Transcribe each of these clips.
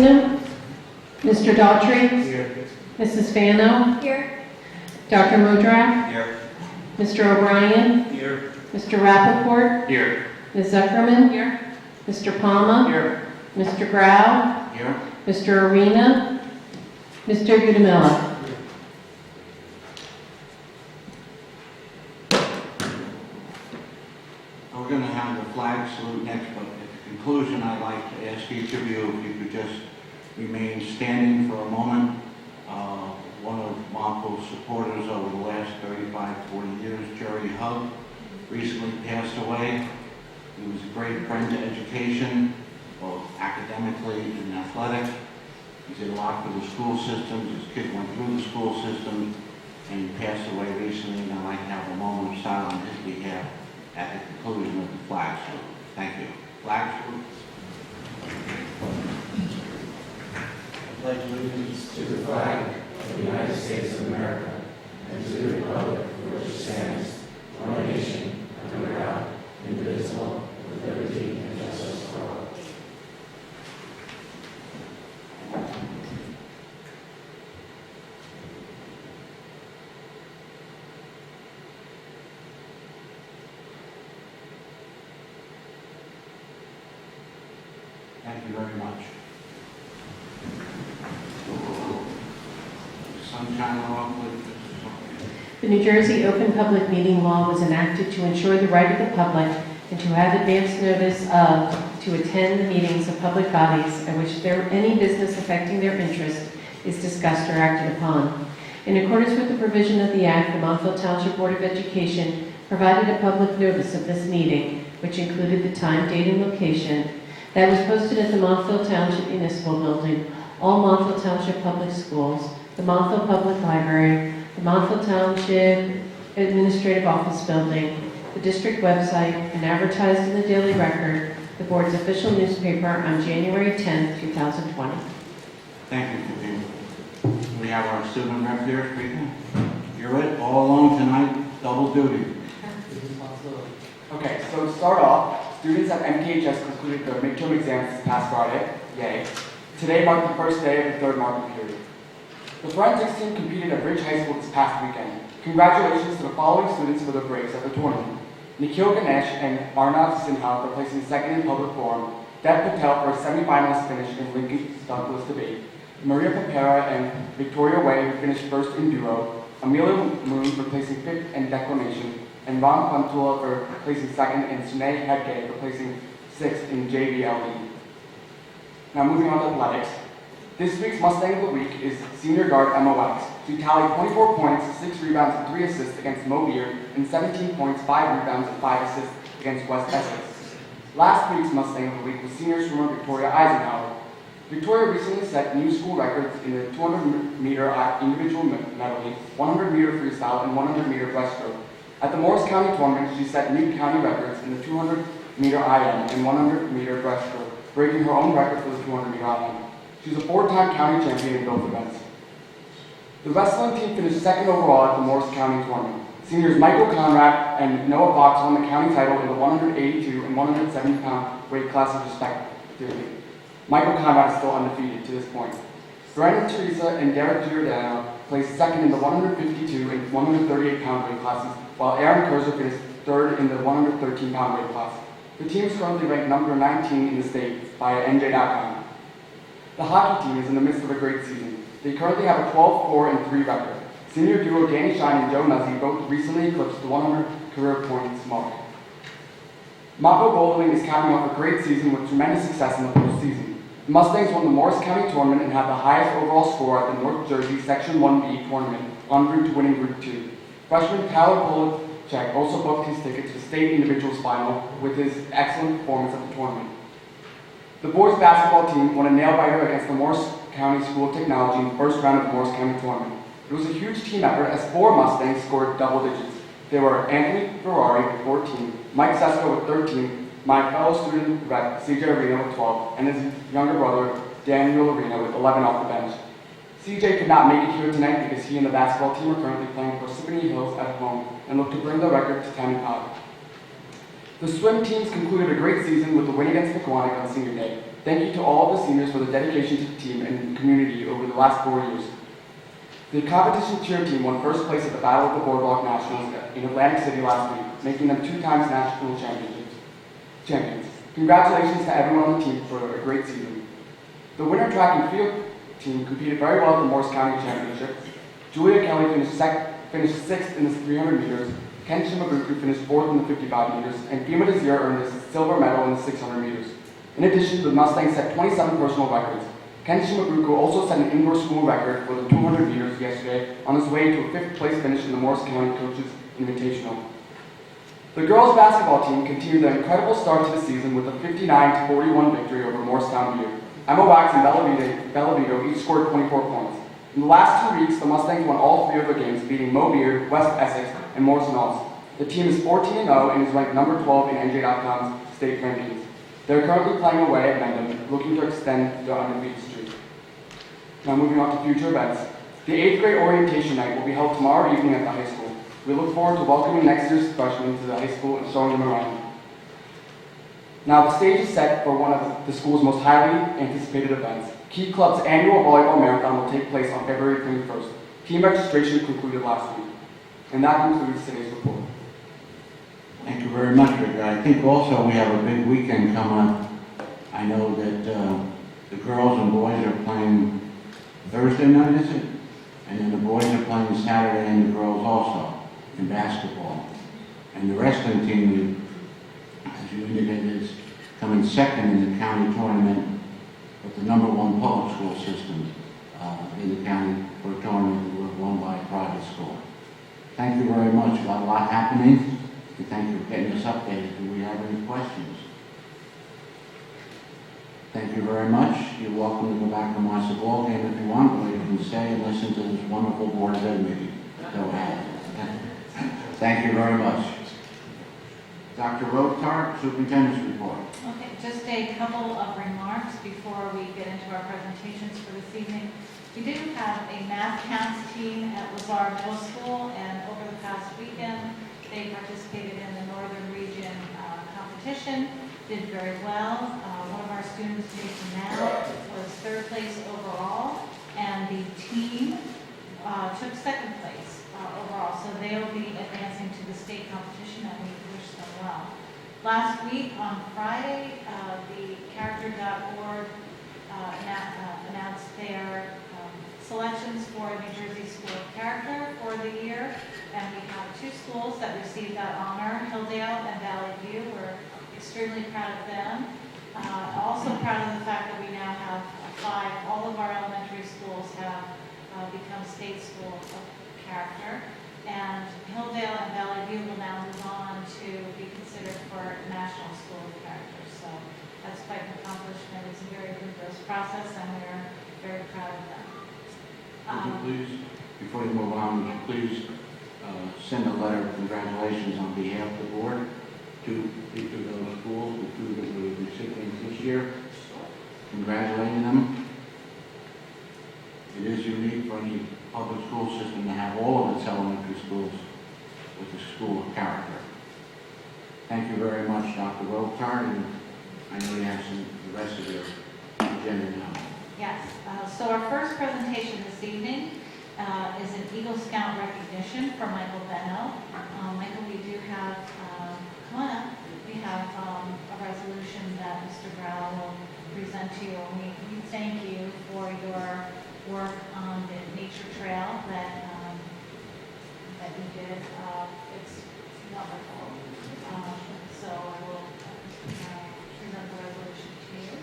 Arena. Mr. Daughtry. Here. Mrs. Fano. Here. Dr. Modrak. Here. Mr. O'Brien. Here. Mr. Rappaport. Here. Ms. Zuckerman. Here. Mr. Palma. Here. Mr. Grau. Here. Mr. Arena. Mr. Gudemella. We're going to have the flag salute next, but at the conclusion, I'd like to ask each of you if you could just remain standing for a moment. One of Montville's supporters over the last 35, 40 years, Jerry Hug, recently passed away. He was a great friend to education, both academically and athletic. He did a lot for the school system. His kid went through the school system, and he passed away recently, and I'd like to have a moment of silence on his behalf at the conclusion of the flag salute. Thank you. Flag salute. I pledge allegiance to the flag of the United States of America and to the republic for which it stands, one nation, under God, indivisible, with liberty and justice for all. Thank you very much. Sunshine law, please. The New Jersey Open Public Meeting Law was enacted to ensure the right of the public and to have advance notice of to attend the meetings of public bodies at which any business affecting their interest is discussed or acted upon. In accordance with the provision of the Act, the Montville Township Board of Education provided a public notice of this meeting, which included the time, date, and location, that was posted at the Montville Township Municipal Building, all Montville Township Public Schools, the Montville Public Library, the Montville Township Administrative Office Building, the district website, and advertised in the Daily Record, the board's official newspaper, on January 10, 2020. Thank you, Kathleen. We have our student rep here speaking. You're it, all alone tonight, double duty. Okay, so to start off, students at MTHS concluded their midterm exams this past Friday. Yay. Today marked the first day of the third marking period. The forensics team competed at Ridge High School this past weekend. Congratulations to the following students for their breaks at the tournament. Nikhil Ganesh and Arnav Sinha for placing second in public forum, Dev Patel for a semifinalist finish in Lincoln Douglas debate, Maria Papera and Victoria Way who finished first in duo, Amelia Moon for placing fifth in declamation, and Ron Pantula for placing second, and Sunay Hedge for placing sixth in JVLE. Now moving on to athletics. This week's Mustang of the Week is senior guard Emma Wax. She tallied 24 points, 6 rebounds, and 3 assists against Mo Beard, and 17 points, 5 rebounds, and 5 assists against West Essex. Last week's Mustang of the Week was senior swimmer Victoria Eisenhower. Victoria recently set new school records in the 200-meter individual medley, 100-meter freestyle, and 100-meter breaststroke. At the Morris County tournament, she set new county records in the 200-meter IM and 100-meter breaststroke, breaking her own record for the 200-meter IM. She's a 4-time county champion in both events. The wrestling team finished second overall at the Morris County tournament. Seniors Michael Conrad and Noah Fox won the county title in the 182 and 170-pound weight classes respectively. Michael Conrad is still undefeated to this point. Brandon Teresa and Derek Giordano placed second in the 152 and 138-pound weight classes, while Aaron Kurzer finished third in the 113-pound weight class. The team is currently ranked number 19 in the state by NJ.com. The hockey team is in the midst of a great season. They currently have a 12-4-3 record. Senior duo Danny Shine and Joe Nuzzi both recently eclipsed the 100 career points mark. Montville Bowling is capping off a great season with tremendous success in the postseason. The Mustangs won the Morris County tournament and had the highest overall score at the North Jersey Section 1B tournament, en route to winning Group 2. Freshman Tyler Polachek also booked his ticket to the state individuals final with his excellent performance at the tournament. The boys basketball team won a nail-biter against the Morris County School of Technology in the first round of the Morris County tournament. It was a huge team effort as 4 Mustangs scored double digits. They were Anthony Ferrari with 14, Mike Sesko with 13, my fellow student rep CJ Arena with 12, and his younger brother Daniel Arena with 11 off the bench. CJ could not make it here tonight because he and the basketball team are currently playing Parsippany Hills at home and look to bring the record to 10-5. The swim teams concluded a great season with the win against McCormick on senior day. Thank you to all of the seniors for the dedication to the team and community over the last 4 years. The competition cheer team won first place at the Battle of the Boardwalk Nationals in Atlantic City last week, making them 2 times national champions. Congratulations to everyone on the team for a great season. The winter track and field team competed very well at the Morris County Championship. Julia Kelly finished 6th in the 300 meters, Ken Shimabuku finished 4th in the 55 meters, and Fima Desir earned a silver medal in the 600 meters. In addition, the Mustangs set 27 personal records. Ken Shimabuku also set an indoor school record for the 200 meters yesterday on his way to a 5th place finish in the Morris County Coaches Invitational. The girls basketball team continued their incredible start to the season with a 59-41 victory over Morristown Beard. Emma Wax and Bella Vito each scored 24 points. In the last 2 weeks, the Mustangs won all 3 of their games, beating Mo Beard, West Essex, and Morris Knolls. The team is 14-0 and is ranked number 12 in NJ.com's state rankings. They are currently playing away at Mendham, looking to extend their undefeated streak. Now moving on to future events. The 8th grade orientation night will be held tomorrow evening at the high school. We look forward to welcoming next year's freshmen to the high school and showing them around. Now the stage is set for one of the school's most highly anticipated events. Key Club's annual volleyball marathon will take place on February 21st. Team registration concluded last week. And that concludes today's report. Thank you very much, Rick. I think also we have a big weekend coming up. I know that the girls and boys are playing Thursday night, is it? And then the boys are playing Saturday and the girls also in basketball. And the wrestling team, as you indicated, is coming second in the county tournament with the #1 public school system in the county for a tournament that was won by a private school. Thank you very much. We've got a lot happening. And thank you for getting us updated. Do we have any questions? Thank you very much. You're welcome to go back and watch the ball game if you want, or you can stay and listen to this wonderful Board of Ed meeting. Go ahead. Thank you very much. Dr. Rotar, Superintendent's report. Okay, just a couple of remarks before we get into our presentations for this evening. We do have a math counts team at Lazard Middle School, and over the past weekend, they participated in the Northern Region competition, did very well. One of our students, Jason Now, was 3rd place overall, and the team took 2nd place overall. So they'll be advancing to the state competition, and we wish them well. Last week on Friday, the Character.org announced their selections for New Jersey School of Character for the year, and we have 2 schools that received that honor, Hilldale and Valley View. We're extremely proud of them. Also proud of the fact that we now have 5, all of our elementary schools have become state school of character, and Hilldale and Valley View will now move on to be considered for National School of Character. So that's quite an accomplishment. It's a very rigorous process, and we're very proud of them. Would you please, before you move on, would you please send a letter of congratulations on behalf of the board to each of those schools, the 2 that were recipients this year, congratulating them. It is unique for any public school system to have all of its elementary schools with a school of character. Thank you very much, Dr. Rotar, and I know you have the rest of your agenda now. Yes, so our first presentation this evening is an Eagle Scout recognition for Michael Benno. Michael, we do have, come on up, we have a resolution that Mr. Brown will present to you. We thank you for your work on the nature trail that you did. It's wonderful. So I will present the resolution to you.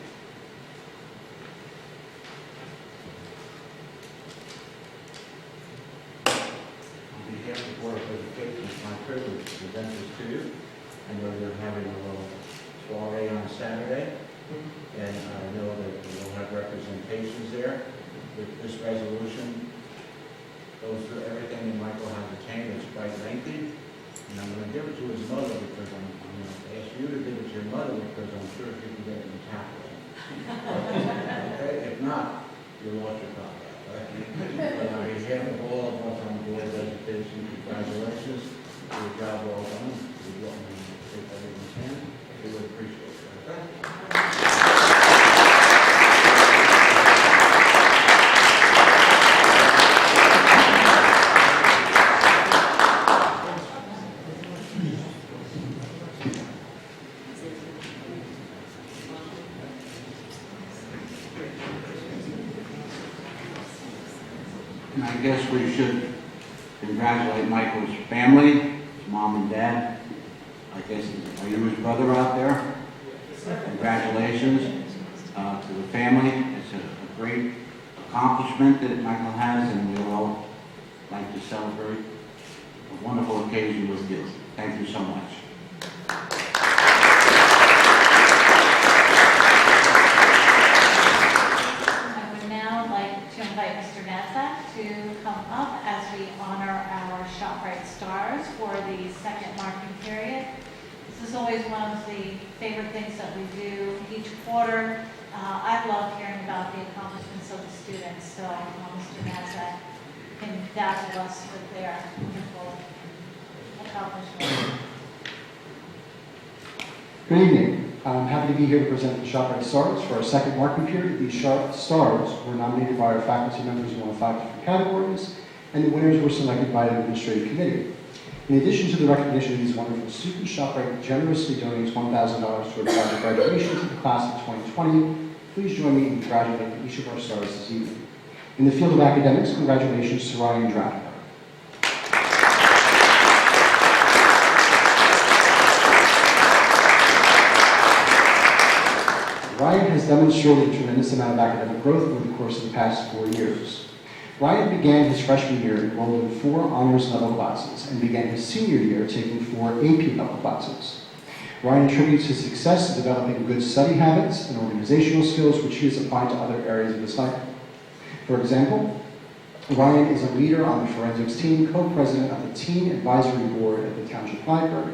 On behalf of the Board of Education, it's my privilege to present this to you. I know you're having a little soiree on Saturday, and I know that we'll have representations there. This resolution goes through everything that Michael has attained. It's quite lengthy, and I'm going to give it to his mother because I'm going to ask you to give it to your mother because I'm sure she can get it in tablet. Okay? If not, you lost your copy. Right? But on behalf of all of us on the Board of Education, congratulations. Your job well done. We want to take everything we can. We would appreciate it. Okay? And I guess we should congratulate Michael's family, his mom and dad. I guess, are you his brother out there? Congratulations to the family. It's a great accomplishment that Michael has, and we'll all like to celebrate a wonderful occasion with you. Thank you so much. I would now like to invite Mr. Natzak to come up as we honor our ShopRite stars for the second marking period. This is always one of the favorite things that we do each quarter. I love hearing about the accomplishments of the students, so Mr. Natzak can dazzle us with their wonderful accomplishments. Good evening. I'm happy to be here to present the ShopRite Stars for our second marking period. These stars were nominated by our faculty members in one of 5 different categories, and the winners were selected by the administrative committee. In addition to the recognition of these wonderful students, ShopRite generously donates $1,000 toward project graduation to the class of 2020. Please join me in congratulating each of our stars this evening. In the field of academics, congratulations to Ryan Drack. Ryan has demonstrated a tremendous amount of academic growth over the course of the past 4 years. Ryan began his freshman year enrolled in 4 honors level classes and began his senior year taking 4 AP level classes. Ryan attributes his success to developing good study habits and organizational skills which he has applied to other areas of his life. For example, Ryan is a leader on the forensics team, co-president of the Teen Advisory Board at the Township Library,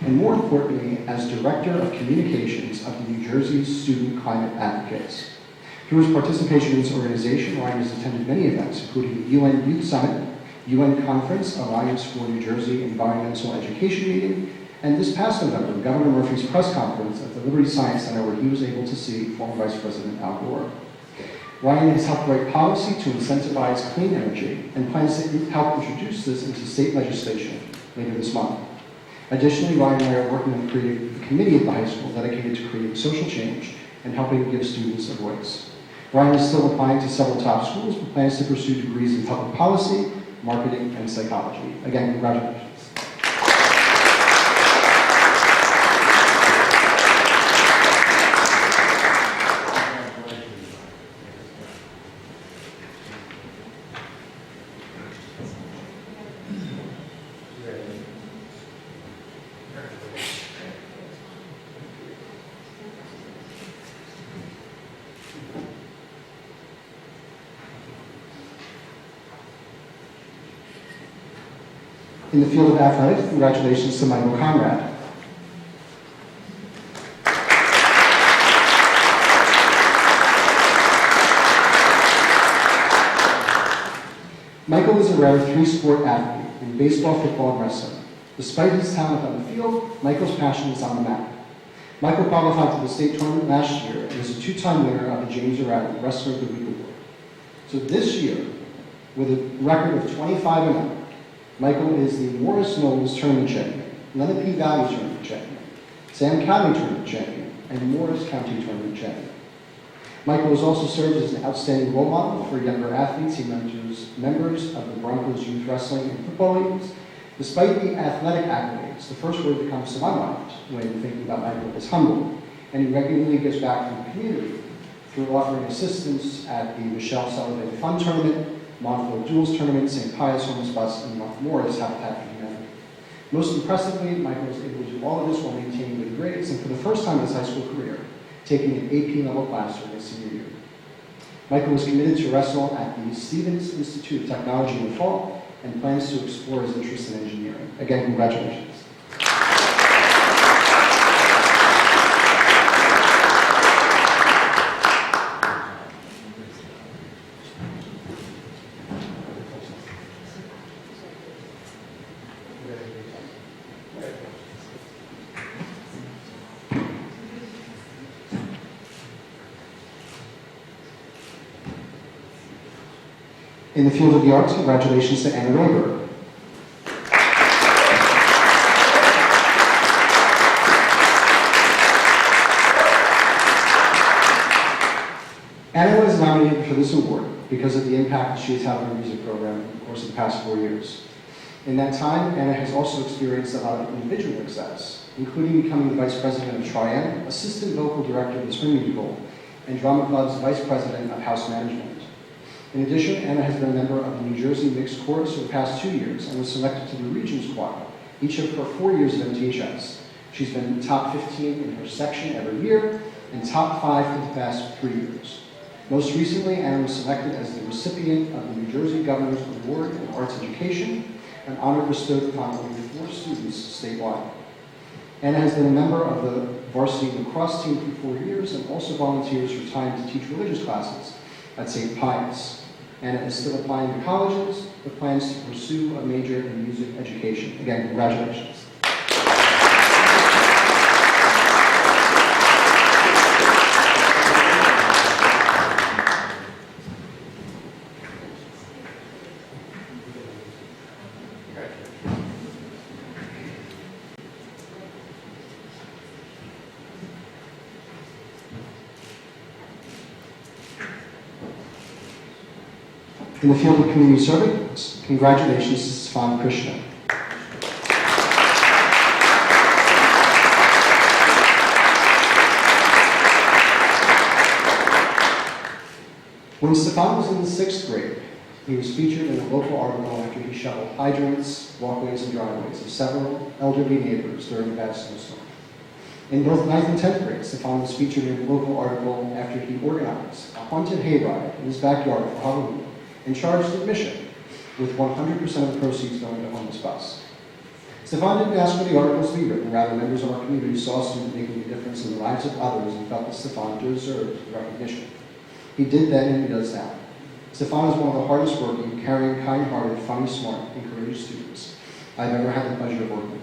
and more importantly, as Director of Communications of the New Jersey Student Climate Advocates. Through his participation in this organization, Ryan has attended many events, including the UN Youth Summit, UN Conference, Alliance for New Jersey Environmental Education meeting, and this past November, Governor Murphy's press conference at the Liberty Science Center where he was able to see former Vice President Al Gore. Ryan has helped write policy to incentivize clean energy and plans to help introduce this into state legislation later this month. Additionally, Ryan and I are working on creating a committee at the high school dedicated to creating social change and helping give students a voice. Ryan is still applying to several top schools but plans to pursue degrees in public policy, marketing, and psychology. Again, congratulations. In the field of athletics, congratulations to Michael Conrad. Michael is a rare 3-sport athlete in baseball, football, and wrestling. Despite his talent on the field, Michael's passion is on the mat. Michael qualified to the state tournament last year and is a 2-time winner of the James O'Reilly Wrestler of the Week Award. So this year, with a record of 25-0, Michael is the Morris Knowles Tournament Champion, Leonard P. Valley Tournament Champion, Sam County Tournament Champion, and Morris County Tournament Champion. Michael has also served as an outstanding role model for younger athletes. He mentors members of the Broncos youth wrestling and football leagues. Despite the athletic accolades, the first word that comes to my mind when thinking about Michael is humble, and he regularly gives back to the community through offering assistance at the Michelle Sullivan Fund Tournament, Montville Duels Tournament, St. Pius Homeless Bus, and Morris Habitat for Humanity. Most impressively, Michael was able to do all of this while maintaining good grades, and for the first time in his high school career, taking an AP level class during his senior year. Michael was committed to wrestle at the Stevens Institute of Technology in the fall and plans to explore his interest in engineering. Again, congratulations. In the field of the arts, congratulations to Anna Rayberg. Anna was nominated for this award because of the impact she has had on our music program in the course of the past 4 years. In that time, Anna has also experienced a lot of individual success, including becoming the Vice President of Trienne, Assistant Vocal Director of the Spring Musical, and Drama Club's Vice President of House Management. In addition, Anna has been a member of the New Jersey Mixed Chorus for the past 2 years and was selected to the Regents Choir each of her 4 years of MTHS. She's been top 15 in her section every year and top 5 for the past 3 years. Most recently, Anna was selected as the recipient of the New Jersey Governor's Award in Arts Education, an honor bestowed upon only 4 students statewide. Anna has been a member of the varsity lacrosse team for 4 years and also volunteers her time to teach religious classes at St. Pius. Anna is still applying to colleges with plans to pursue a major in music education. Again, congratulations. In the field of community service, congratulations to Stefan Krishna. When Stefan was in the 6th grade, he was featured in a local article after he shoveled hydrants, walkways, and driveways of several elderly neighbors during a bad snowstorm. In both 9th and 10th grade, Stefan was featured in a local article after he organized a haunted hayride in his backyard for Halloween and charged admission, with 100% of the proceeds going to homeless bus. Stefan didn't ask for the articles to be written, rather members of our community saw a student making a difference in the lives of others and felt that Stefan deserved recognition. He did then and he does now. Stefan is one of the hardest working, caring, kind-hearted, funny, smart, and courageous students I've ever had the pleasure of working with.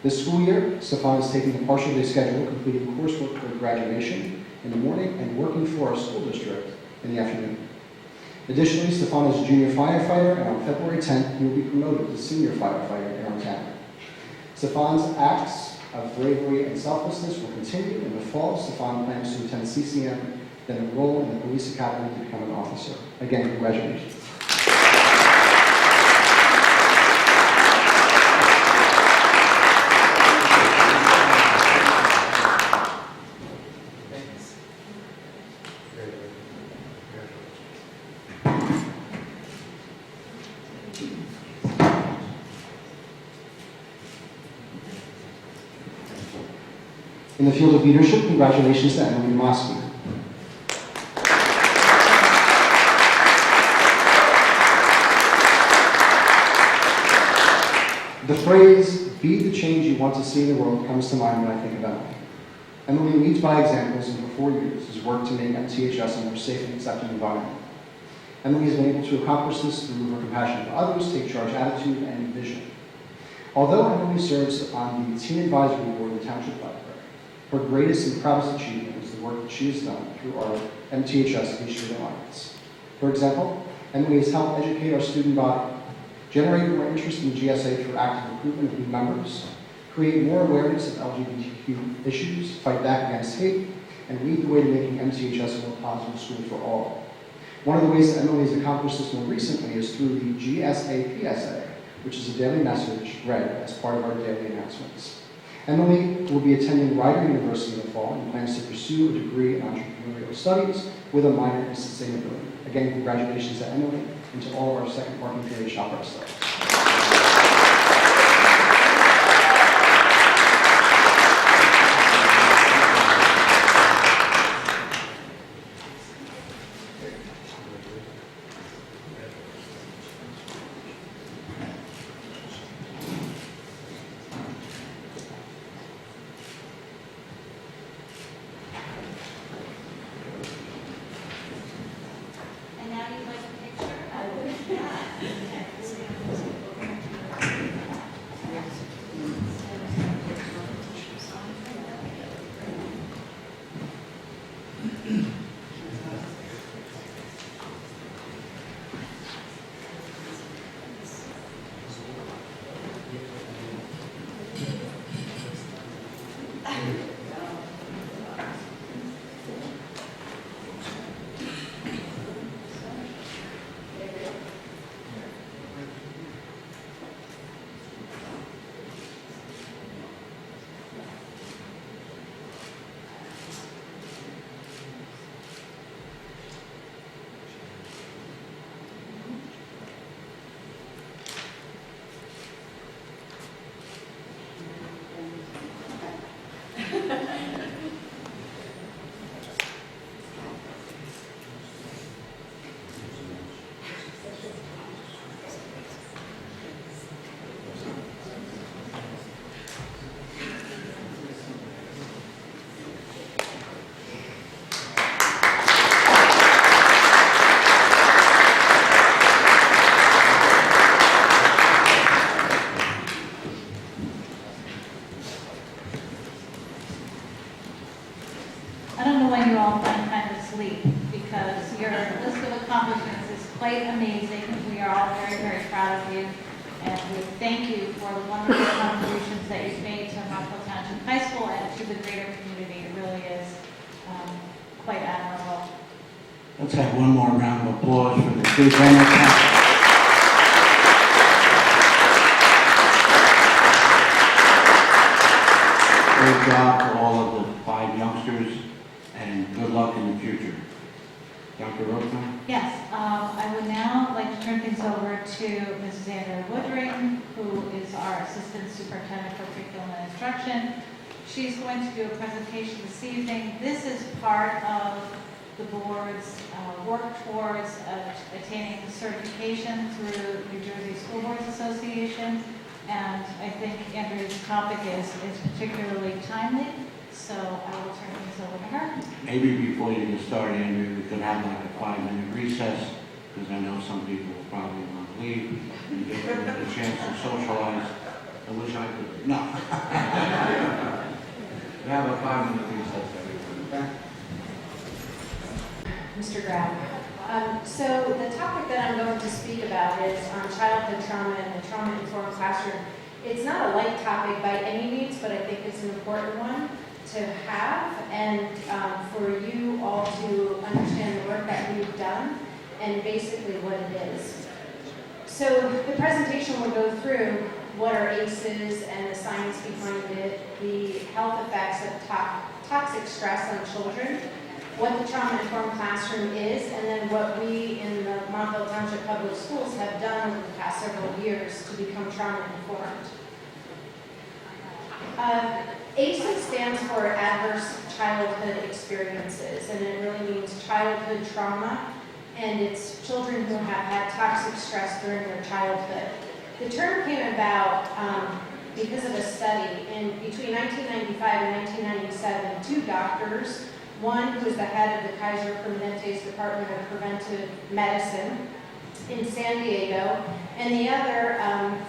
This school year, Stefan is taking a partial day schedule, completing coursework for graduation in the morning and working for our school district in the afternoon. Additionally, Stefan is a junior firefighter, and on February 10th, he will be promoted to senior firefighter in our town. Stefan's acts of bravery and selflessness will continue. In the fall, Stefan plans to attend CCM, then enroll in the police academy to become an officer. Again, congratulations. In the field of leadership, congratulations to Emily Mosky. The phrase, "be the change you want to see in the world," comes to mind when I think of Emily. Emily leads by examples, and for 4 years has worked to make MTHS a more safe and accepting environment. Emily has been able to accomplish this through her compassion for others, take charge attitude, and vision. Although Emily serves on the Teen Advisory Board of the Township Library, her greatest and proudest achievement is the work that she has done through our MTHS Initiative Alliance. For example, Emily has helped educate our student body, generate more interest in GSA through active recruitment of new members, create more awareness of LGBTQ issues, fight back against hate, and lead the way to making MTHS a more positive school for all. One of the ways that Emily has accomplished this more recently is through the GSA PSA, which is a daily message read as part of our daily announcements. Emily will be attending Rider University in the fall and plans to pursue a degree in entrepreneurial studies with a minor in sustainability. Again, congratulations to Emily and to all of our second parking period shopper staff. And now you'd like a picture? I would. your list of accomplishments is quite amazing. We are all very, very proud of you. And we thank you for the wonderful contributions that you've made to Montville Township High School and to the greater community. It really is quite admirable. Let's have one more round of applause for the kids and their parents. Great job to all of the 5 youngsters, and good luck in the future. Dr. Rothman? Yes, I would now like to turn things over to Mrs. Andrea Woodring, who is our Assistant Superintendent for Curriculum and Instruction. She's going to do a presentation this evening. This is part of the board's work towards attaining certification through New Jersey School Boards Association. And I think Andrea's topic is particularly timely, so I will turn things over to her. Maybe before you get started, Andrew, we could have like a 5-minute recess, because I know some people will probably want to leave and give them a chance to socialize. I wish I could. No. We have a 5-minute recess, everyone. Okay? Mr. Graham. So the topic that I'm going to speak about is childhood trauma and the trauma-informed classroom. It's not a light topic by any means, but I think it's an important one to have and for you all to understand the work that we've done and basically what it is. So the presentation will go through what are ACEs and the science behind it, the health effects of toxic stress on children, what the trauma-informed classroom is, and then what we in the Montville Township Public Schools have done over the past several years to become trauma-informed. ACEs stands for Adverse Childhood Experiences, and it really means childhood trauma, and it's children who have had toxic stress during their childhood. The term came about because of a study. Between 1995 and 1997, 2 doctors, one who was the head of the Kaiser Permanente's Department of Preventive Medicine in San Diego, and the other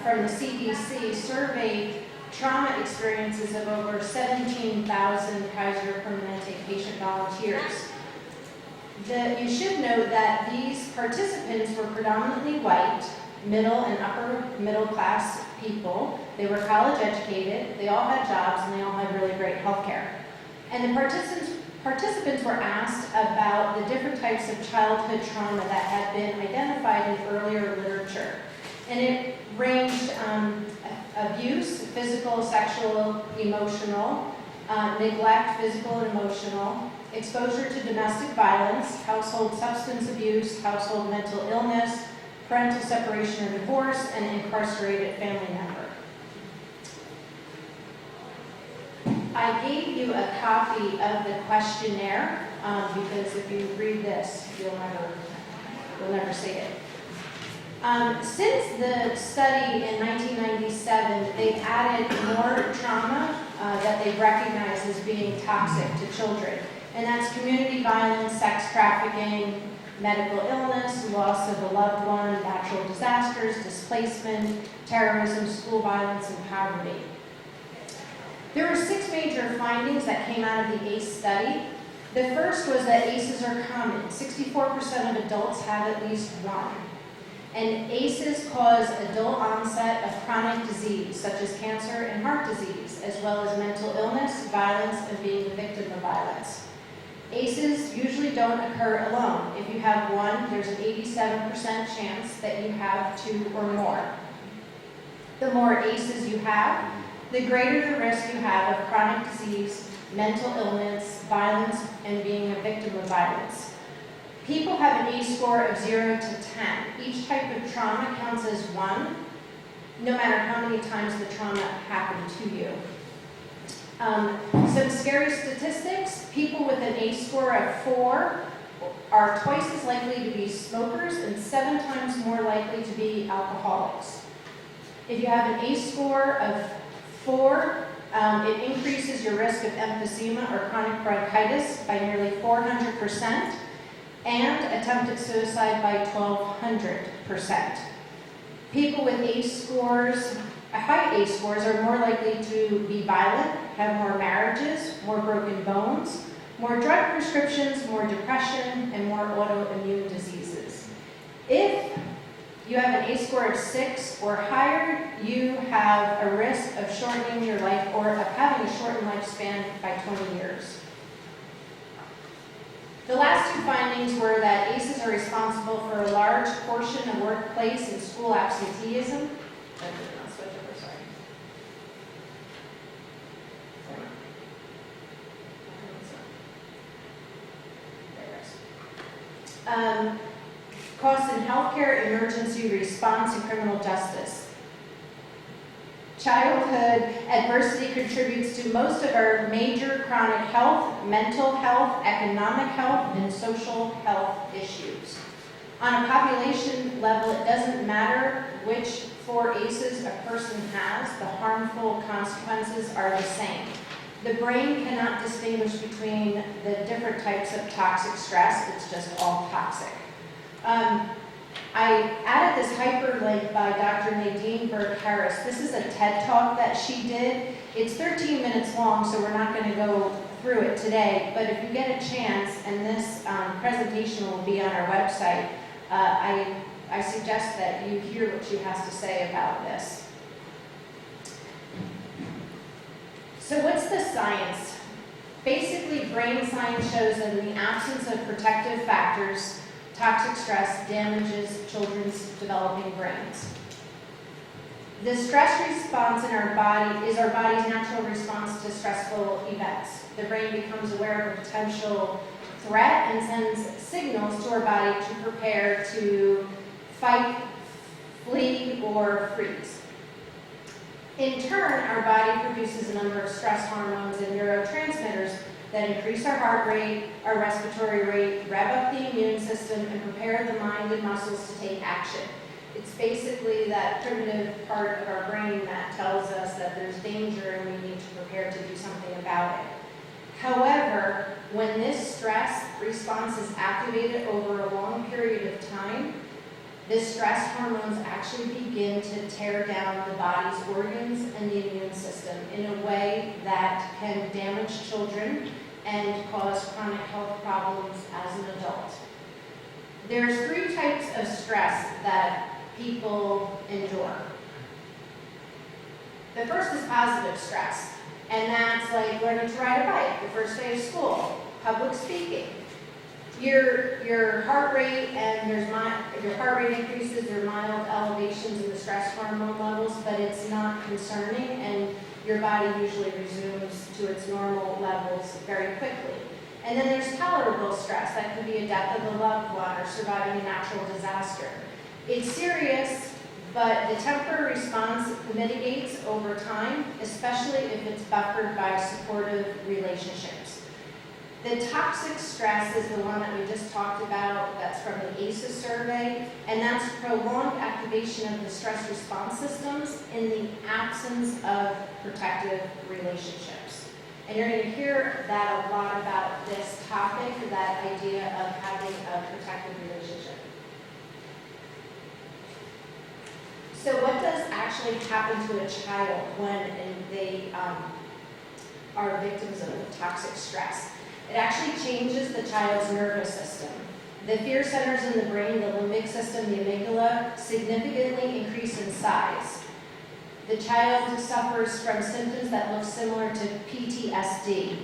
from the CDC, surveyed trauma experiences of over 17,000 Kaiser Permanente patient volunteers. You should note that these participants were predominantly white, middle and upper middle class people. They were college educated, they all had jobs, and they all had really great health care. And the participants were asked about the different types of childhood trauma that had been identified in earlier literature. And it ranged abuse, physical, sexual, emotional, neglect, physical and emotional, exposure to domestic violence, household substance abuse, household mental illness, parental separation or divorce, and incarcerated family member. I gave you a copy of the questionnaire because if you read this, you'll never see it. Since the study in 1997, they've added more trauma that they recognize as being toxic to children. And that's community violence, sex trafficking, medical illness, loss of a loved one, natural disasters, displacement, terrorism, school violence, and poverty. There were 6 major findings that came out of the ACE study. The first was that ACEs are common. 64% of adults have at least one. And ACEs cause adult onset of chronic disease, such as cancer and heart disease, as well as mental illness, violence, and being a victim of violence. ACEs usually don't occur alone. If you have one, there's an 87% chance that you have 2 or more. The more ACEs you have, the greater the risk you have of chronic disease, mental illness, violence, and being a victim of violence. People have an ACE score of 0 to 10. Each type of trauma counts as 1, no matter how many times the trauma happened to you. Some scary statistics: people with an ACE score of 4 are twice as likely to be smokers and 7 times more likely to be alcoholics. If you have an ACE score of 4, it increases your risk of emphysema or chronic bronchitis by nearly 400%, and attempted suicide by 1,200%. People with ACE scores, high ACE scores, are more likely to be violent, have more marriages, more broken bones, more drug prescriptions, more depression, and more autoimmune diseases. If you have an ACE score of 6 or higher, you have a risk of shortening your life or of having a shortened lifespan by 20 years. The last two findings were that ACEs are responsible for a large portion of workplace and school absenteeism. Costs in healthcare, emergency response, and criminal justice. Childhood adversity contributes to most of our major chronic health, mental health, economic health, and social health issues. On a population level, it doesn't matter which 4 ACEs a person has, the harmful consequences are the same. The brain cannot distinguish between the different types of toxic stress, it's just all toxic. I added this hyperlink by Dr. Nadine Burke-Harris. This is a TED Talk that she did. It's 13 minutes long, so we're not going to go through it today, but if you get a chance, and this presentation will be on our website, I suggest that you hear what she has to say about this. So what's the science? Basically, brain science shows that in the absence of protective factors, toxic stress damages children's developing brains. The stress response in our body is our body's natural response to stressful events. The brain becomes aware of a potential threat and sends signals to our body to prepare to fight, flee, or freeze. In turn, our body produces a number of stress hormones and neurotransmitters that increase our heart rate, our respiratory rate, rev up the immune system, and prepare the mind and muscles to take action. It's basically that primitive part of our brain that tells us that there's danger and we need to prepare to do something about it. However, when this stress response is activated over a long period of time, the stress hormones actually begin to tear down the body's organs and the immune system in a way that can damage children and cause chronic health problems as an adult. There's 3 types of stress that people endure. The first is positive stress, and that's like learning to ride a bike, the first day of school, public speaking. Your heart rate and your heart rate increases, there are mild elevations in the stress hormone levels, but it's not concerning, and your body usually resumes to its normal levels very quickly. And then there's tolerable stress. That could be a death of a loved one or surviving a natural disaster. It's serious, but the temporary response mitigates over time, especially if it's buffered by supportive relationships. The toxic stress is the one that we just talked about, that's from the ACEs survey, and that's prolonged activation of the stress response systems in the absence of protective relationships. And you're going to hear that a lot about this topic, that idea of having a protective relationship. So what does actually happen to a child when they are victims of toxic stress? It actually changes the child's nervous system. The fear centers in the brain, the limbic system, the amygdala, significantly increase in size. The child suffers from symptoms that look similar to PTSD.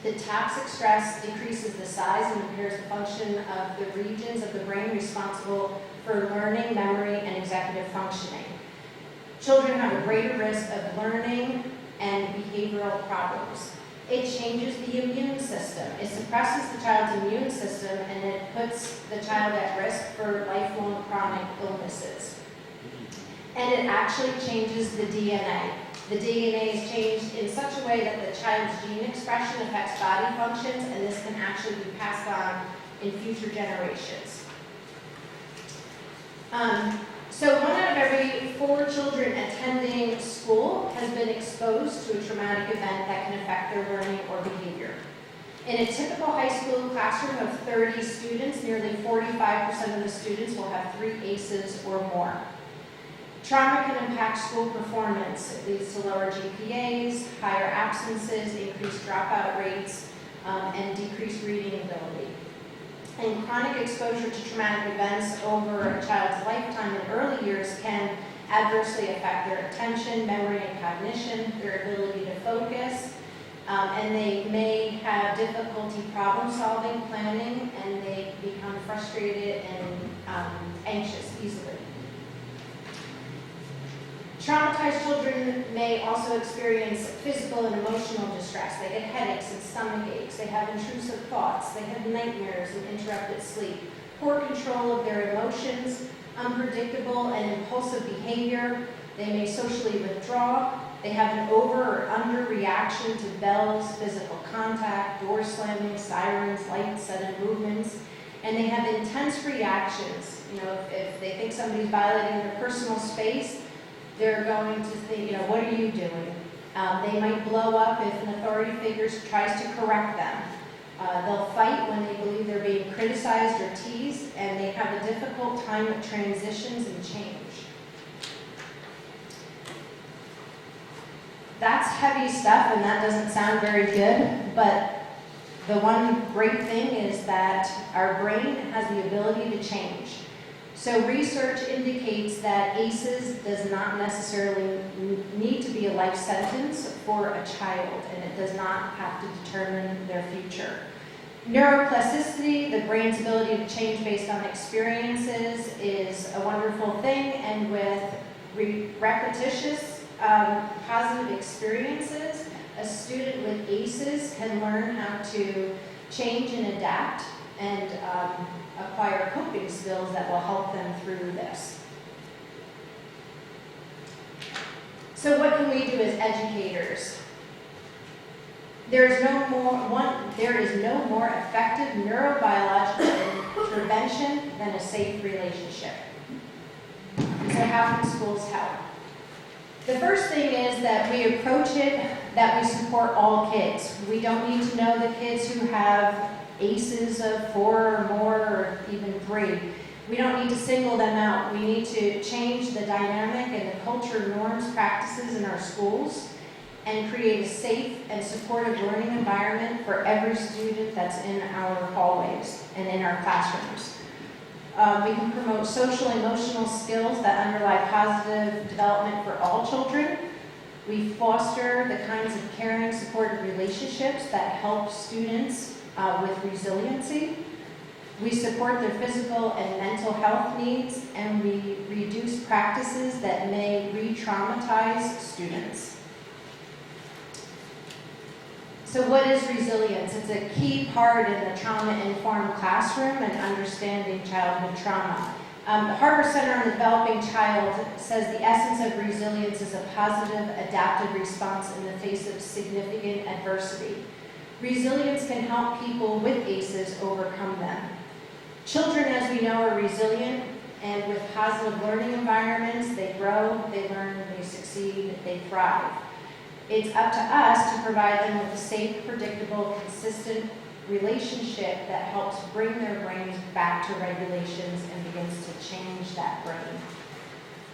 The toxic stress decreases the size and impairs the function of the regions of the brain responsible for learning, memory, and executive functioning. Children have a greater risk of learning and behavioral problems. It changes the immune system. It suppresses the child's immune system, and it puts the child at risk for lifelong chronic illnesses. And it actually changes the DNA. The DNA is changed in such a way that the child's gene expression affects body functions, and this can actually be passed on in future generations. So 1 out of every 4 children attending school has been exposed to a traumatic event that can affect their learning or behavior. In a typical high school classroom of 30 students, nearly 45% of the students will have 3 ACEs or more. Trauma can impact school performance. It leads to lower GPAs, higher absences, increased dropout rates. and decreased reading ability. And chronic exposure to traumatic events over a child's lifetime in early years can adversely affect their attention, memory, and cognition, their ability to focus, and they may have difficulty problem solving, planning, and they become frustrated and anxious easily. Traumatized children may also experience physical and emotional distress. They get headaches and stomach aches. They have intrusive thoughts. They have nightmares and interrupted sleep. Poor control of their emotions, unpredictable and impulsive behavior. They may socially withdraw. They have an over or under reaction to bells, physical contact, door slamming, sirens, light, sudden movements. And they have intense reactions. If they think somebody's violating their personal space, they're going to think, what are you doing? They might blow up if an authority figure tries to correct them. They'll fight when they believe they're being criticized or teased, and they have a difficult time with transitions and change. That's heavy stuff, and that doesn't sound very good, but the one great thing is that our brain has the ability to change. So research indicates that ACEs does not necessarily need to be a life sentence for a child, and it does not have to determine their future. Neuroplasticity, the brain's ability to change based on experiences, is a wonderful thing, and with repetitious positive experiences, a student with ACEs can learn how to change and adapt and acquire coping skills that will help them through this. So what can we do as educators? There is no more effective neurobiological intervention than a safe relationship. So how can schools help? The first thing is that we approach it that we support all kids. We don't need to know the kids who have ACEs of 4 or more, or even 3. We don't need to single them out. We need to change the dynamic and the culture, norms, practices in our schools, and create a safe and supportive learning environment for every student that's in our hallways and in our classrooms. We can promote social and emotional skills that underlie positive development for all children. We foster the kinds of caring, supportive relationships that help students with resiliency. We support their physical and mental health needs, and we reduce practices that may re-traumatize students. So what is resilience? It's a key part in the trauma-informed classroom and understanding childhood trauma. The Harbor Center on the Developing Child says the essence of resilience is a positive, adaptive response in the face of significant adversity. Resilience can help people with ACEs overcome them. Children, as we know, are resilient, and with positive learning environments, they grow, they learn, they succeed, they thrive. It's up to us to provide them with a safe, predictable, consistent relationship that helps bring their brains back to regulations and begins to change that brain.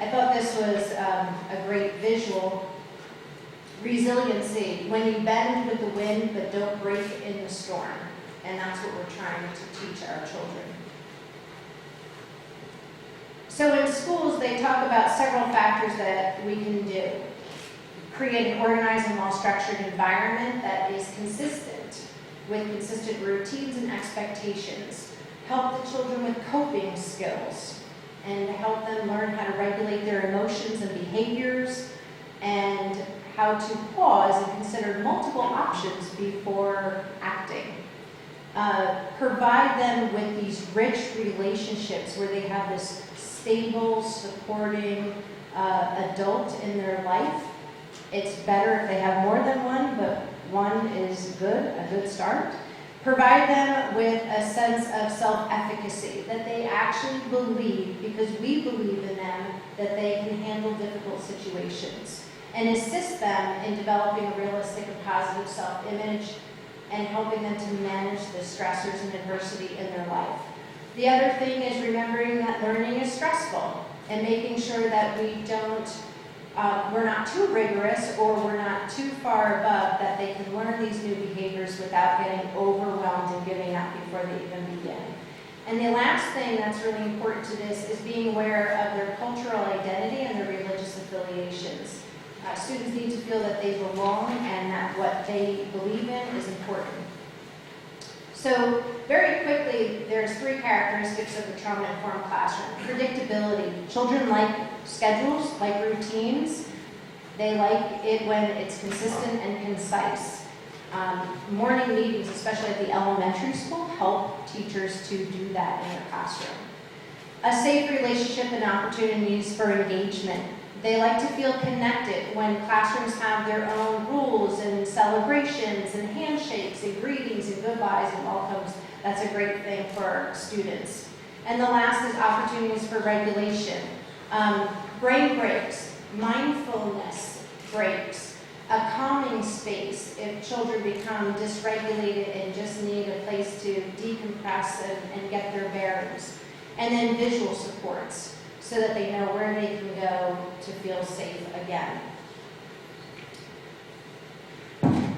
I thought this was a great visual. Resiliency, when you bend with the wind but don't break in the storm. And that's what we're trying to teach our children. So in schools, they talk about several factors that we can do. Create an organized and well-structured environment that is consistent, with consistent routines and expectations. Help the children with coping skills, and help them learn how to regulate their emotions and behaviors, and how to pause and consider multiple options before acting. Provide them with these rich relationships where they have this stable, supporting adult in their life. It's better if they have more than one, but one is good, a good start. Provide them with a sense of self-efficacy, that they actually believe, because we believe in them, that they can handle difficult situations. And assist them in developing a realistic and positive self-image and helping them to manage the stressors and adversity in their life. The other thing is remembering that learning is stressful and making sure that we don't we're not too rigorous or we're not too far above that they can learn these new behaviors without getting overwhelmed and giving up before they even begin. And the last thing that's really important to this is being aware of their cultural identity and their religious affiliations. Students need to feel that they belong and that what they believe in is important. So very quickly, there's 3 characteristics of the trauma-informed classroom. Predictability. Children like schedules, like routines. They like it when it's consistent and concise. Morning meetings, especially at the elementary school, help teachers to do that in their classroom. A safe relationship and opportunities for engagement. They like to feel connected when classrooms have their own rules and celebrations and handshakes and greetings and goodbyes and welcomes. That's a great thing for students. And the last is opportunities for regulation. Brain breaks, mindfulness breaks, a calming space if children become dysregulated and just need a place to decompress and get their bearings. And then visual supports, so that they know where they can go to feel safe again.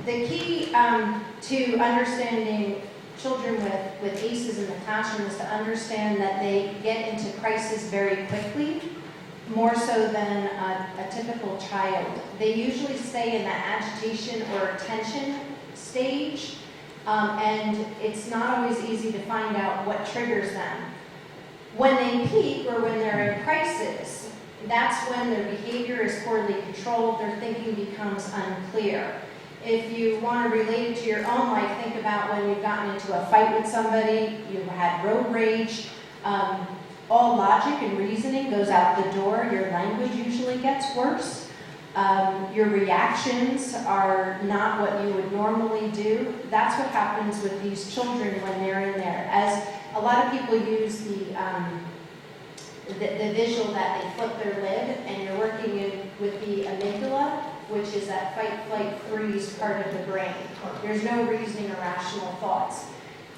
The key to understanding children with ACEs in the classroom is to understand that they get into crisis very quickly, more so than a typical child. They usually stay in that agitation or tension stage, and it's not always easy to find out what triggers them. When they peak or when they're in crisis, that's when their behavior is poorly controlled, their thinking becomes unclear. If you want to relate it to your own life, think about when you've gotten into a fight with somebody, you've had road rage, all logic and reasoning goes out the door, your language usually gets worse, your reactions are not what you would normally do. That's what happens with these children when they're in there. As a lot of people use the visual that they flip their lid and you're working with the amygdala, which is that fight, flight, freeze part of the brain. There's no reasoning or rational thoughts.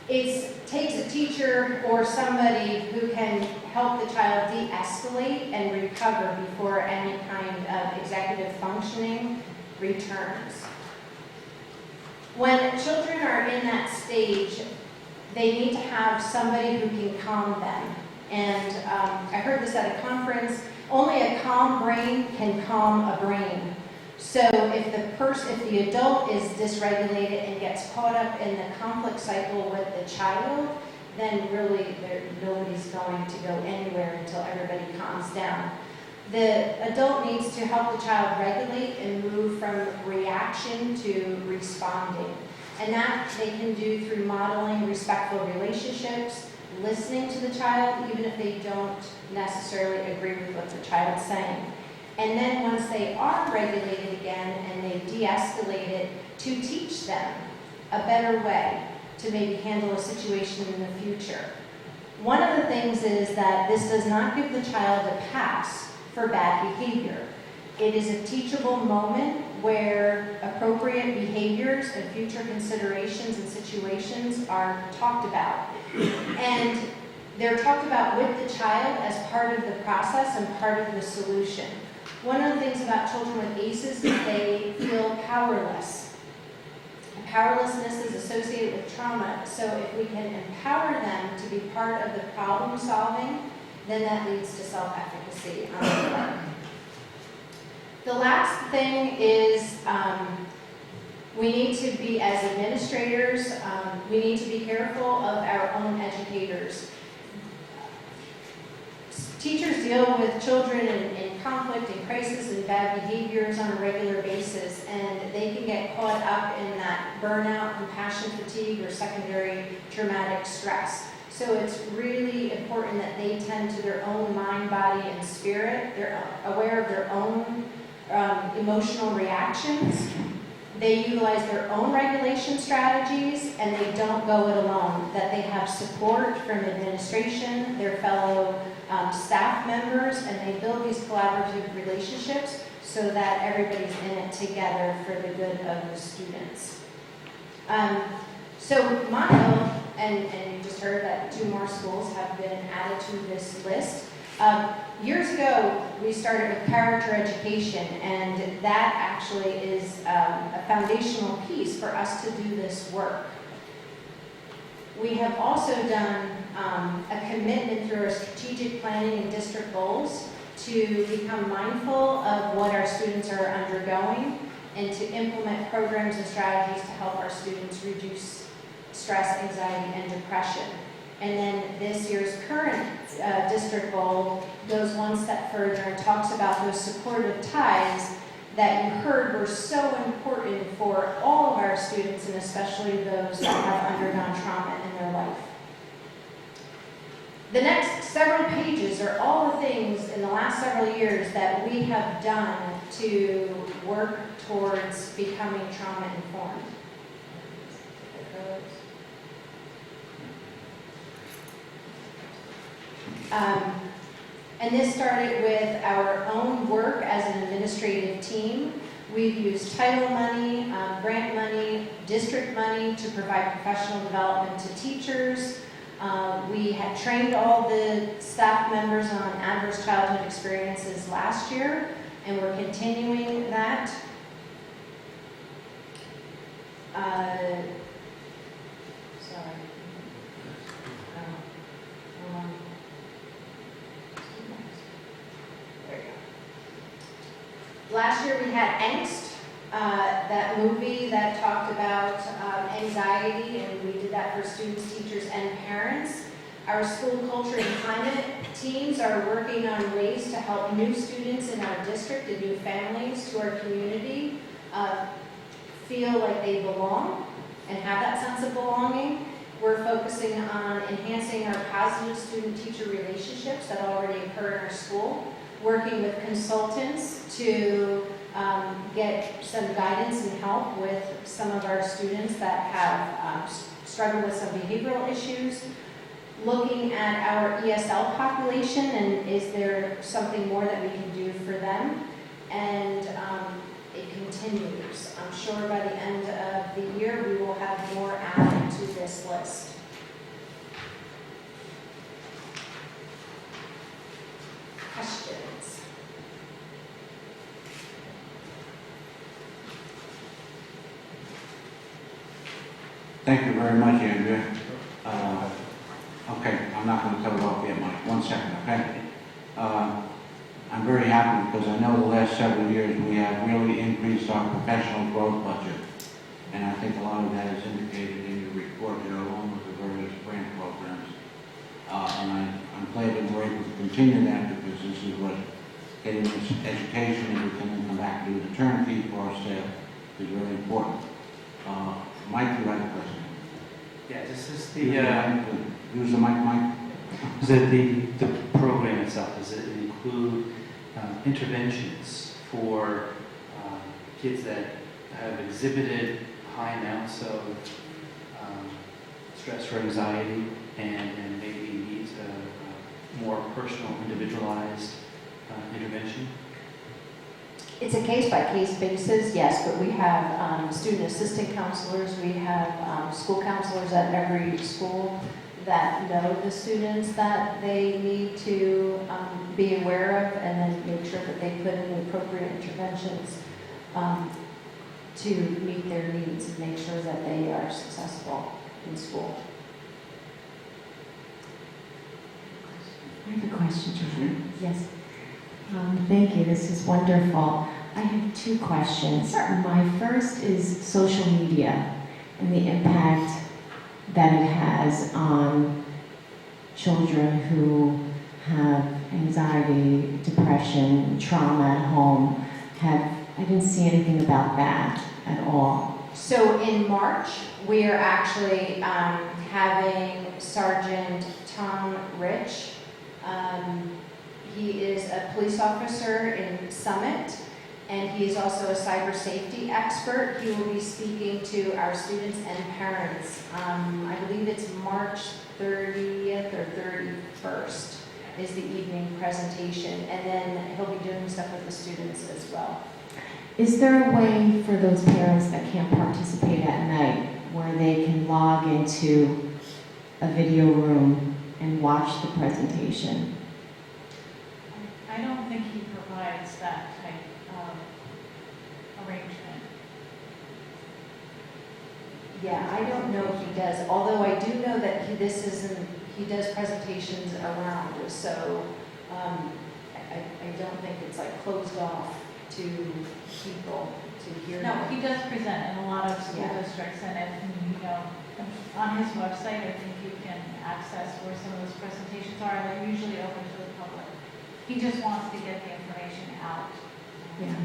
It takes a teacher or somebody who can help the child de-escalate and recover before any kind of executive functioning returns. When children are in that stage, they need to have somebody who can calm them. And I heard this at a conference, only a calm brain can calm a brain. So if the adult is dysregulated and gets caught up in the conflict cycle with the child, then really nobody's going to go anywhere until everybody calms down. The adult needs to help the child regulate and move from reaction to responding. And that they can do through modeling respectful relationships, listening to the child, even if they don't necessarily agree with what the child's saying. And then once they are regulated again and they've de-escalated, to teach them a better way to maybe handle a situation in the future. One of the things is that this does not give the child a pass for bad behavior. It is a teachable moment where appropriate behaviors and future considerations and situations are talked about. And they're talked about with the child as part of the process and part of the solution. One of the things about children with ACEs is they feel powerless. And powerlessness is associated with trauma, so if we can empower them to be part of the problem solving, then that leads to self-efficacy on their part. The last thing is we need to be, as administrators, we need to be careful of our own educators. Teachers deal with children in conflict and crisis and bad behaviors on a regular basis, and they can get caught up in that burnout, compassion fatigue, or secondary traumatic stress. So it's really important that they tend to their own mind, body, and spirit. They're aware of their own emotional reactions. They utilize their own regulation strategies, and they don't go it alone. That they have support from administration, their fellow staff members, and they build these collaborative relationships so that everybody's in it together for the good of the students. So Montville, and you just heard that 2 more schools have been added to this list. Years ago, we started with character education, and that actually is a foundational piece for us to do this work. We have also done a commitment through our strategic planning and district goals to become mindful of what our students are undergoing and to implement programs and strategies to help our students reduce stress, anxiety, and depression. And then this year's current district goal goes one step further and talks about those supportive ties that you heard were so important for all of our students, and especially those that have undergone trauma in their life. The next several pages are all the things in the last several years that we have done to work towards becoming trauma informed. And this started with our own work as an administrative team. We've used title money, grant money, district money to provide professional development to teachers. We had trained all the staff members on adverse childhood experiences last year, and we're continuing that. Sorry. There you go. Last year we had Angst, that movie that talked about anxiety, and we did that for students, teachers, and parents. Our school culture and climate teams are working on ways to help new students in our district and new families to our community feel like they belong and have that sense of belonging. We're focusing on enhancing our positive student-teacher relationships that already occur in our school, working with consultants to get some guidance and help with some of our students that have struggled with some behavioral issues, looking at our ESL population and is there something more that we can do for them, and it continues. I'm sure by the end of the year we will have more added to this list. Questions? Thank you very much, Andrea. Okay, I'm not going to cut it off yet, Mike. 1 second, okay? I'm very happy because I know the last several years we have really increased our professional growth budget. And I think a lot of that is indicated in your report here along with the various grant programs. And I'm glad that we're able to continue that because this is what getting this education and we can then come back and do the turnkey for our staff is really important. Mike, you had a question? Yeah, this is Use the mic, Mike. the program itself. Does it include interventions for kids that have exhibited high amounts of stress or anxiety and maybe needs a more personal, individualized intervention? It's a case-by-case basis, yes, but we have student assistant counselors, we have school counselors at every school that know the students that they need to be aware of and then make sure that they put in the appropriate interventions to meet their needs and make sure that they are successful in school. I have a question, Julie. Yes. Thank you. This is wonderful. I have 2 questions. Sure. My first is social media and the impact that it has on children who have anxiety, depression, trauma at home. I didn't see anything about that at all. So in March, we are actually having Sergeant Tom Rich. He is a police officer in Summit, and he is also a cyber safety expert. He will be speaking to our students and parents. I believe it's March 30th or 31st is the evening presentation, and then he'll be doing stuff with the students as well. Is there a way for those parents that can't participate at night where they can log into a video room and watch the presentation? provides that type of arrangement. Yeah, I don't know if he does, although I do know that he does presentations around, so I don't think it's like closed off to people to hear. No, he does present in a lot of school Yeah. districts, and if, you know, on his website, I think you can access where some of those presentations are. They're usually open to the public. He just wants to get the information out. Yeah.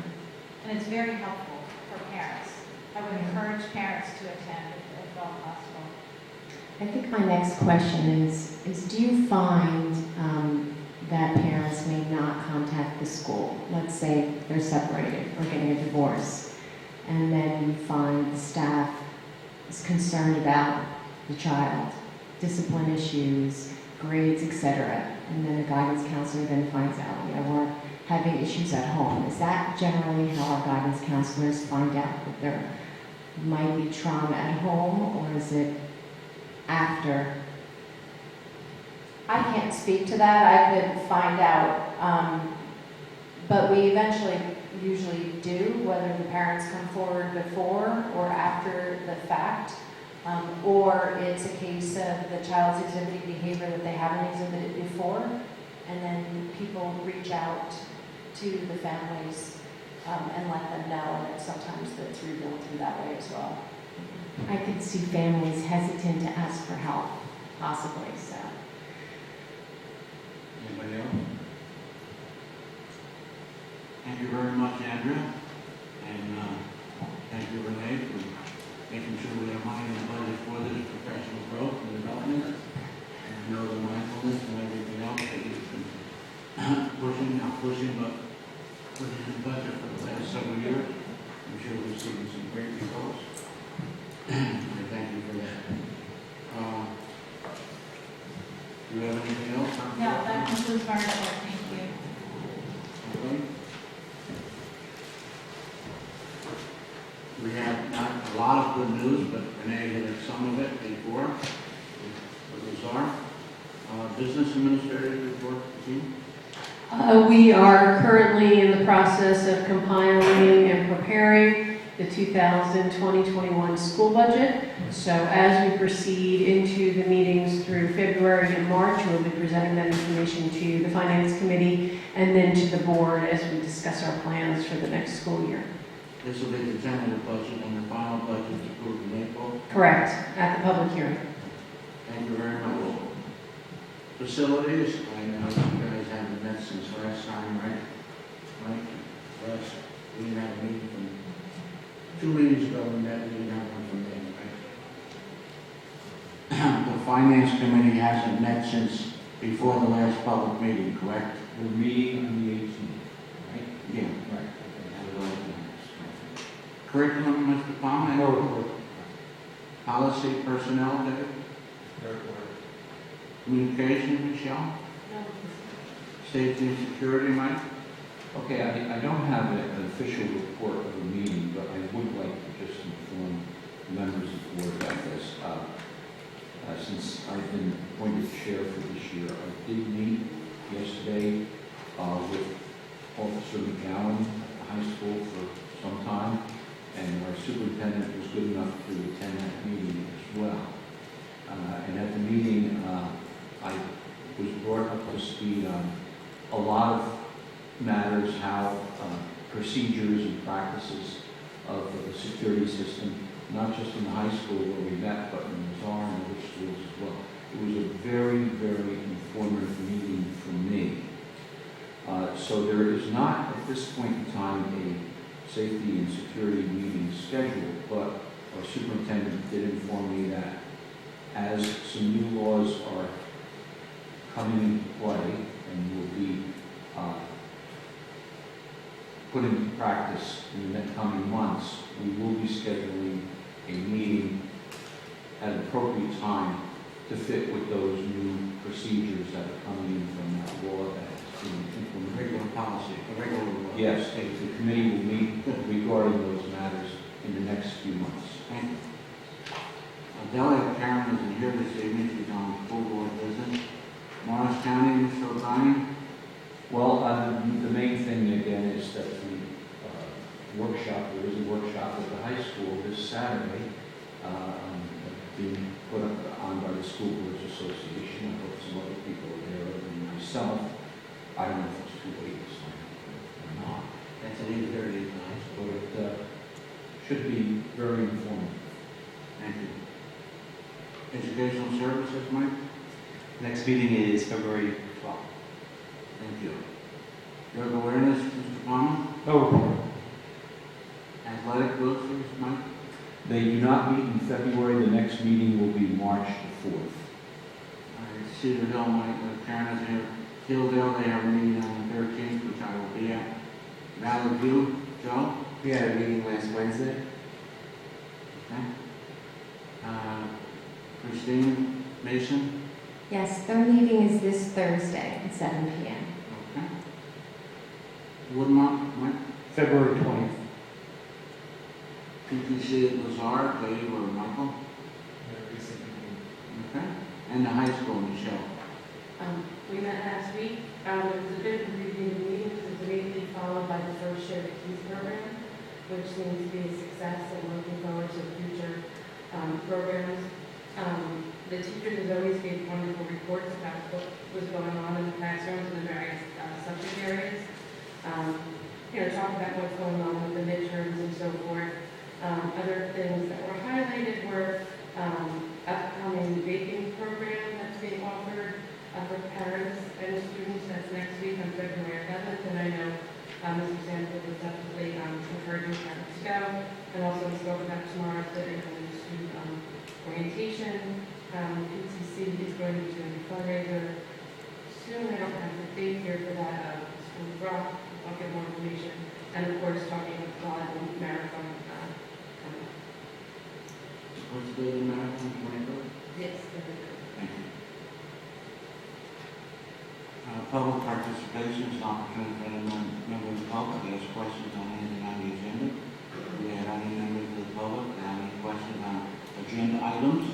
And it's very helpful for parents. I would encourage parents to attend if at all possible. I think my next question is do you find that parents may not contact the school? Let's say they're separated or getting a divorce, and then you find the staff is concerned about the child, discipline issues, grades, etc., and then a guidance counselor then finds out, we're having issues at home. Is that generally how our guidance counselors find out that there might be trauma at home, or is it after? I can't speak to that. I could find out, but we usually do, whether the parents come forward before or after the fact, or it's a case of the child's exhibiting behavior that they haven't exhibited before, and then people reach out to the families and let them know, and sometimes that's revealed through that way as well. I could see families hesitant to ask for help, possibly, so. Anybody else? Thank you very much, Andrea, and thank you, Renee, for making sure we have money in the budget for this professional growth and development. And I know the mindfulness and everything else that you've been pushing in the budget for the last several years. I'm sure we've seen some great results. I thank you for that. Do you have anything else? No, that concludes my report. Thank you. Okay. We have not a lot of good news, but Renee hit some of it before. What those are. Business administrative report, team. We are currently in the process of compiling and preparing the 2020-21 school budget. So as we proceed into the meetings through February and March, we'll be presenting that information to the Finance Committee and then to the board as we discuss our plans for the next school year. This will be the tentative budget and the final budget is approved in April. Correct, at the public hearing. Thank you very much. Facilities, I know you guys haven't met since last time, right? We didn't have a meeting from 2 meetings ago, we met, we didn't have one from then, right? The Finance Committee hasn't met since before the last public meeting, correct? We're meeting on the 18th, right? Yeah. Right. Curriculum, Mr. Palmer? No report. Policy, personnel, David? No report. Communication, Michelle? Safety and security, Mike? Okay, I don't have an official report of the meeting, but I would like to just inform members of the board about this. Since I've been appointed chair for this year, I did meet yesterday with Officer McGowan at the high school for some time, and our superintendent was good enough to attend that meeting as well. And at the meeting, I was brought up to speed on a lot of matters, how procedures and practices of the security system, not just in the high school where we met, but in the Czar and other schools as well. It was a very, very informative meeting for me. So there is not, at this point in time, a safety and security meeting scheduled, but our superintendent did inform me that as some new laws are coming into play and will be put into practice in the coming months, we will be scheduling a meeting at an appropriate time to fit with those new procedures that are coming in from that law that is being implemented. Regular policy, regular law. Yes, the committee will meet regarding those matters in the next few months. Thank you. Delegate Karen isn't here this evening, she's on school board business. Morris County, Mr. O'Brien? Well, the main thing that workshop, there is a workshop at the high school this Saturday, being put on by the School Boards Association. I hope some other people are there other than myself. I don't know if it's too late to sign up or not. That's an 8:30 tonight. But it should be very informative. Thank you. Educational services, Mike? Next meeting is February 12th. Thank you. Drug awareness, Mr. Palmer? No report. Athletic groceries, Mike? They do not meet in February. The next meeting will be March the 4th. All right, Cedar Hill, Mike, Karen is here. Hilldale, they have a meeting on the 13th, which I will be at. Valley View, Joe? We had a meeting last Wednesday. Okay. Christine Mason? Yes, their meeting is this Thursday at 7 p.m. Okay. Woodmont, Mike? February 20th. PTC at Lazar, Dave or Michael? Okay. And the high school, Michelle? We met last week. It was a bit of a review meeting because it's immediately followed by the first Share the Keys program, which seems to be a success, and we're looking forward to future programs. The teachers always gave wonderful reports about what was going on in the classrooms in the various subject areas. Talk about what's going on with the midterms and so forth. Other things that were highlighted were upcoming vaping program that's being offered for parents and students. That's next week on February 11th, and I know Mr. Sanford was definitely encouraging parents to go. And also we spoke about tomorrow that they're going to student orientation. PTC is going to be doing a fundraiser soon. I don't have the date here for that. School Rock. I'll get more information. And of course, talking about the volleyball marathon. What's the marathon, 23rd? Yes. Thank you. Public participation is an opportunity for any member of the public to ask questions on anything on the agenda. Do we have any members of the public that have any questions on agenda items?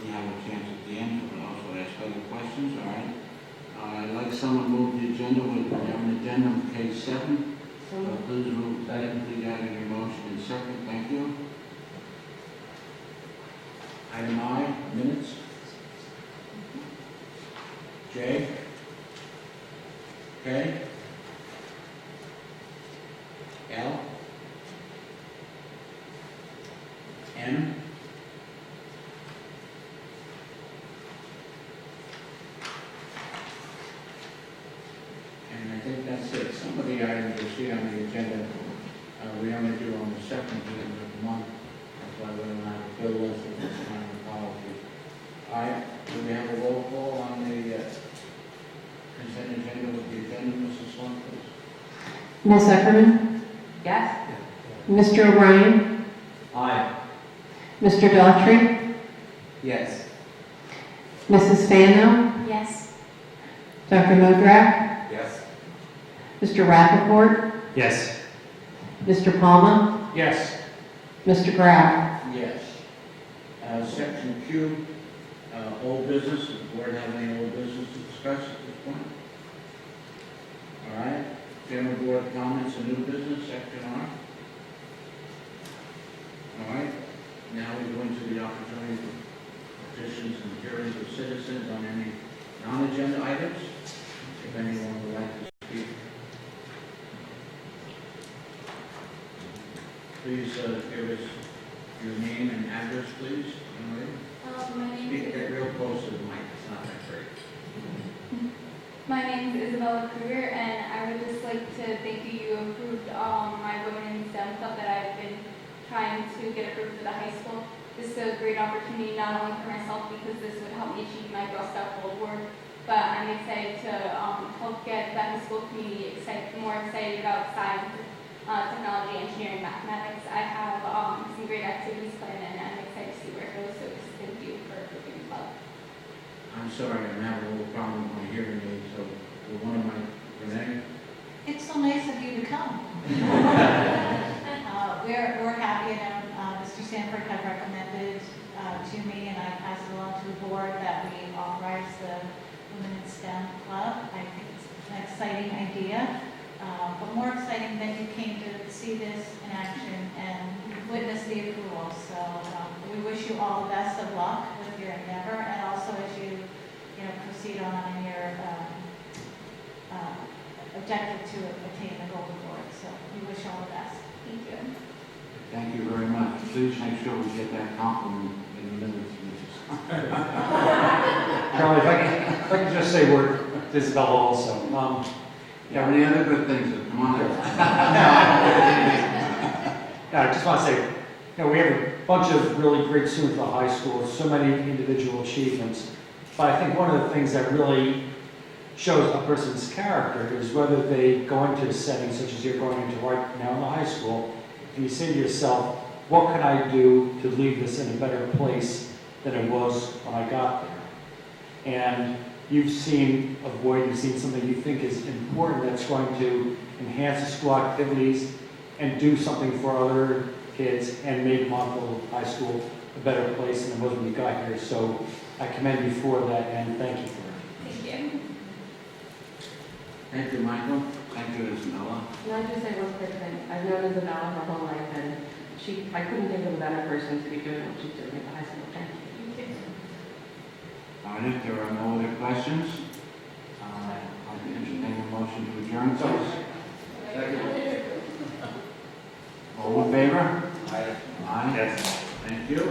We have a chance at the end to also ask other questions, all right? I'd like someone to move the agenda. We have an agenda on page 7. Please move that, please add in your motion in second. Thank you. Item I, minutes. J? K? L? M? And I think that's it. Some of the items you see on the agenda, we only do on the second meeting of the month. That's why we don't have a bill list at this time, apologies. All right, do we have a roll call on the consent agenda with the agenda, Mrs. Swan, please? Ms. Eckerman? Yes. Mr. O'Brien? Aye. Mr. Daughtry? Yes. Mrs. Fano? Yes. Dr. Modrak? Yes. Mr. Rappaport? Yes. Mr. Palma? Yes. Mr. Grau? Yes. Section Q, old business. Does the board have any old business to discuss at this point? All right. General board comments and new business, section R. All right. Now we go into the opportunity for petitions and hearings of citizens on any non-agenda items. If anyone would like to speak. Please give us your name and address, please. My name Speak is that real close to the mic. It's not that great. My name is Isabella Kruger, and I would just like to thank you. You approved my Women in STEM club that I've been trying to get approved for the high school. This is a great opportunity not only for myself because this would help me achieve my Girl Scout Gold Award, but I'm excited to help get the high school community more excited about science, technology, engineering, mathematics. I have some great activities planned, and I'm excited to see where it goes. So just thank you for approving the club. I'm sorry, I'm having a little problem with my hearing aid, so will one of my, Renee? It's so nice of you to come. We're happy, and Mr. Sanford had recommended to me, and I passed it along to the board, that we authorize the Women in STEM Club. I think it's an exciting idea. But more exciting that you came to see this in action and witness the approval. So we wish you all the best of luck with your endeavor, and also as you proceed on in your objective to attain the Golden Board. So we wish you all the best. Thank you. Thank you very much. Please make sure we get that compliment in the minutes. Charlie, if I can just say a word to Isabella also. Yeah, any other good things? Come on. I just want to say, we have a bunch of really great students at the high school, so many individual achievements. But I think one of the things that really shows a person's character is whether they go into a setting such as you're going into right now in the high school, and you say to yourself, what can I do to leave this in a better place than it was when I got there? And you've seen something you think is important that's going to enhance the school activities and do something for other kids and make Montville High School a better place than it was when you got here. So I commend you for that and thank you for it. Thank you. Thank you, Michael. Thank you, Isabella. Can I just say one quick thing? I've known Isabella my whole life, and I couldn't think of a better person to be doing what she's doing at the high school. Thank you. All right, if there are no other questions, I'll entertain a motion to adjourn. All in favor? Aye. Yes. Thank you.